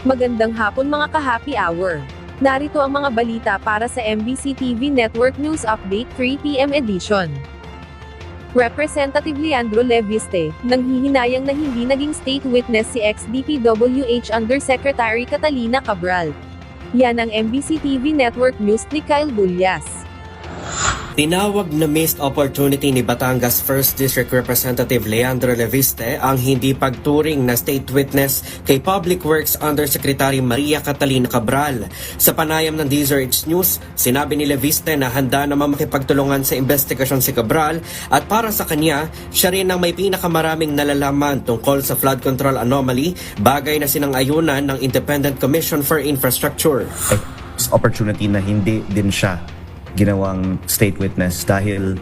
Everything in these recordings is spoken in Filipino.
Magandang hapon mga ka-happy hour. Narito ang mga balita para sa MBC TV Network News Update 3 PM edition. Representative Leandro Leviste, nanghihinayang na hindi naging state witness si ex-DPWH Undersecretary Catalina Cabral. Yan ang MBC TV Network News ni Kyle Bullias. Tinawag na missed opportunity ni Batangas 1st District Representative Leandro Leviste ang hindi pagturing na state witness kay Public Works Undersecretary Maria Catalina Cabral. Sa panayam ng DZRH News, sinabi ni Leviste na handa naman makipagtulungan sa investigasyon si Cabral at para sa kanya, siya rin ang may pinakamaraming nalalaman tungkol sa flood control anomaly, bagay na sinang-ayunan ng Independent Commission for Infrastructure. Opportunity na hindi din siya ginawang state witness dahil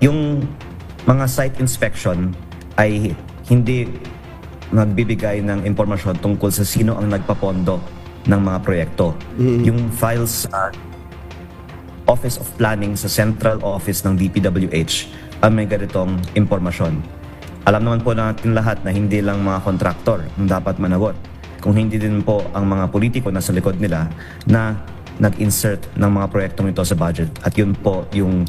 yung mga site inspection ay hindi nagbibigay ng impormasyon tungkol sa sino ang nagpapondo ng mga proyekto. Yung files sa Office of Planning sa Central Office ng DPWH ang may ganitong impormasyon. Alam naman po natin lahat na hindi lang mga kontraktor ang dapat managot, kung hindi din po ang mga politiko na sa likod nila na nag-insert ng mga proyektong ito sa budget, at yun po yung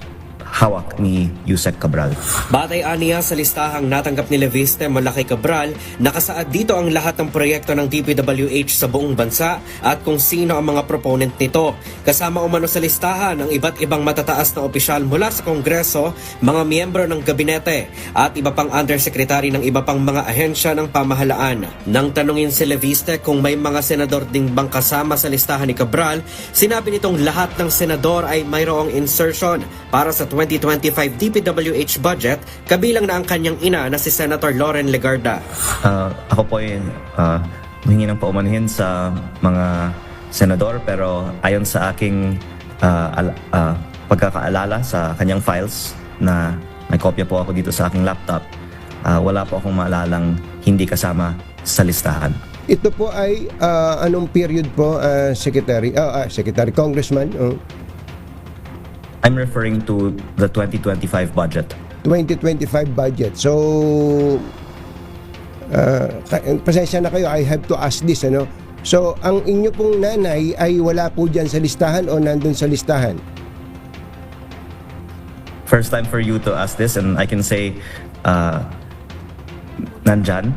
hawak ni Yusek Cabral. Batay aniya sa listahang natanggap ni Leviste mula kay Cabral, nakasaad dito ang lahat ng proyekto ng DPWH sa buong bansa at kung sino ang mga proponent nito. Kasama umano sa listahan ang iba't ibang matataas na opisyal mula sa Kongreso, mga miyembro ng gabinete at iba pang undersecretary ng iba pang mga ahensya ng pamahalaan. Nang tanungin si Leviste kung may mga senador ding bang kasama sa listahan ni Cabral, sinabi nitong lahat ng senador ay mayroong insertion para sa 2025 DPWH budget, kabilang na ang kanyang ina na si Senator Loren Legarda. Ako po ay humingi ng paumanhin sa mga senador, pero ayon sa aking pagkakaalala sa kanyang files na may kopya po ako dito sa aking laptop, wala po akong maalalang hindi kasama sa listahan. Ito po ay anong period po, Secretary, Congressman? I'm referring to the 2025 budget. 2025 budget. So, pasensya na kayo, I have to ask this, ano? So, ang inyo pong nanay ay wala po dyan sa listahan o nandun sa listahan? First time for you to ask this, and I can say, nandyan.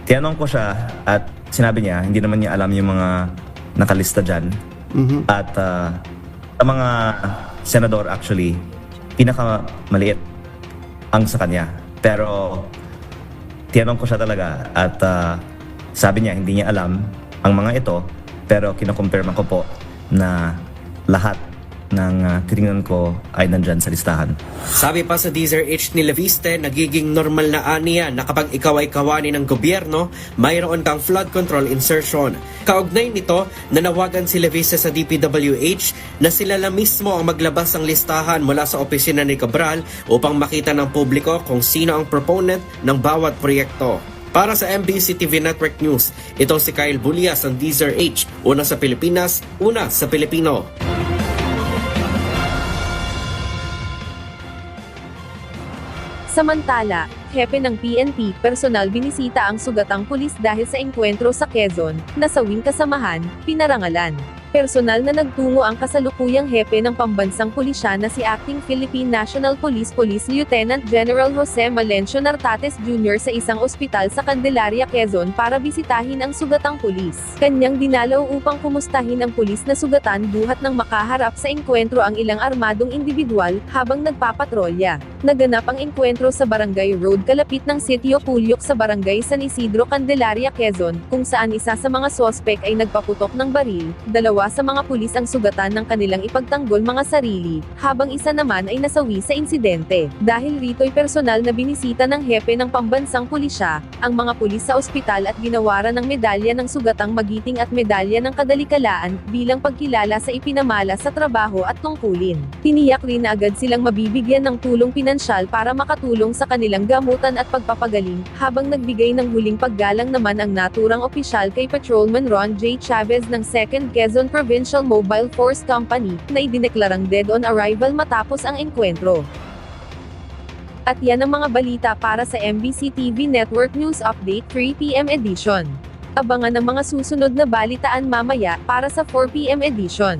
Tinanong ko siya at sinabi niya, hindi naman niya alam yung mga nakalista dyan. At sa mga senador actually, pinakamaliit ang sa kanya. Pero tinanong ko siya talaga at sabi niya hindi niya alam ang mga ito, pero kinocompirma ko po na lahat ng titingnan ko ay nandyan sa listahan. Sabi pa sa DZRH ni Leviste, nagiging normal na aniya na kapag ikaw ay kawani ng gobyerno, mayroon kang flood control insertion. Kaugnay nito, nanawagan si Leviste sa DPWH na sila lang mismo ang maglabas ng listahan mula sa opisina ni Cabral upang makita ng publiko kung sino ang proponent ng bawat proyekto. Para sa MBC TV Network News, ito si Kyle Bullias ng DZRH, una sa Pilipinas, una sa Pilipino. Samantala, hepe ng PNP, personal binisita ang sugatang pulis dahil sa engkwentro sa Quezon, nasawing kasamahan, pinarangalan. Personal na nagtungo ang kasalukuyang hepe ng pambansang pulisya na si Acting Philippine National Police Lieutenant General Jose Malencio Nartates Jr. sa isang ospital sa Candelaria, Quezon para bisitahin ang sugatang pulis. Kanyang dinalaw upang kumustahin ang pulis na sugatan buhat ng makaharap sa engkwentro ang ilang armadong individual habang nagpapatrolya. Naganap ang engkwentro sa Barangay Road kalapit ng Sitio Pulyok sa Barangay San Isidro, Candelaria, Quezon, kung saan isa sa mga sospek ay nagpaputok ng baril, dalawa sa mga pulis ang sugatan ng kanilang ipagtanggol mga sarili, habang isa naman ay nasawi sa insidente. Dahil rito'y personal na binisita ng hepe ng pambansang pulisya, ang mga pulis sa ospital at ginawaran ng medalya ng sugatang magiting at medalya ng kadalikalaan, bilang pagkilala sa ipinamala sa trabaho at tungkulin. Tiniyak rin na agad silang mabibigyan ng tulong pinansyal para makatulong sa kanilang gamutan at pagpapagaling, habang nagbigay ng huling paggalang naman ang naturang opisyal kay Patrolman Ron J. Chavez ng 2nd Quezon Provincial Mobile Force Company, na idineklarang dead on arrival matapos ang engkwentro. At yan ang mga balita para sa MBC TV Network News Update 3 PM edition. Abangan ang mga susunod na balitaan mamaya para sa 4 PM edition.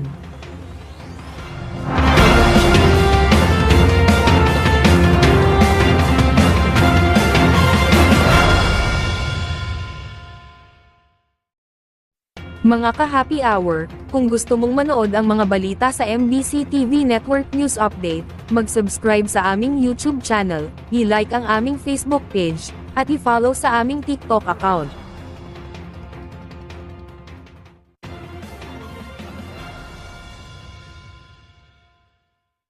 Mga ka-happy hour, kung gusto mong manood ang mga balita sa MBC TV Network News Update, mag-subscribe sa aming YouTube channel, i-like ang aming Facebook page, at i-follow sa aming TikTok account.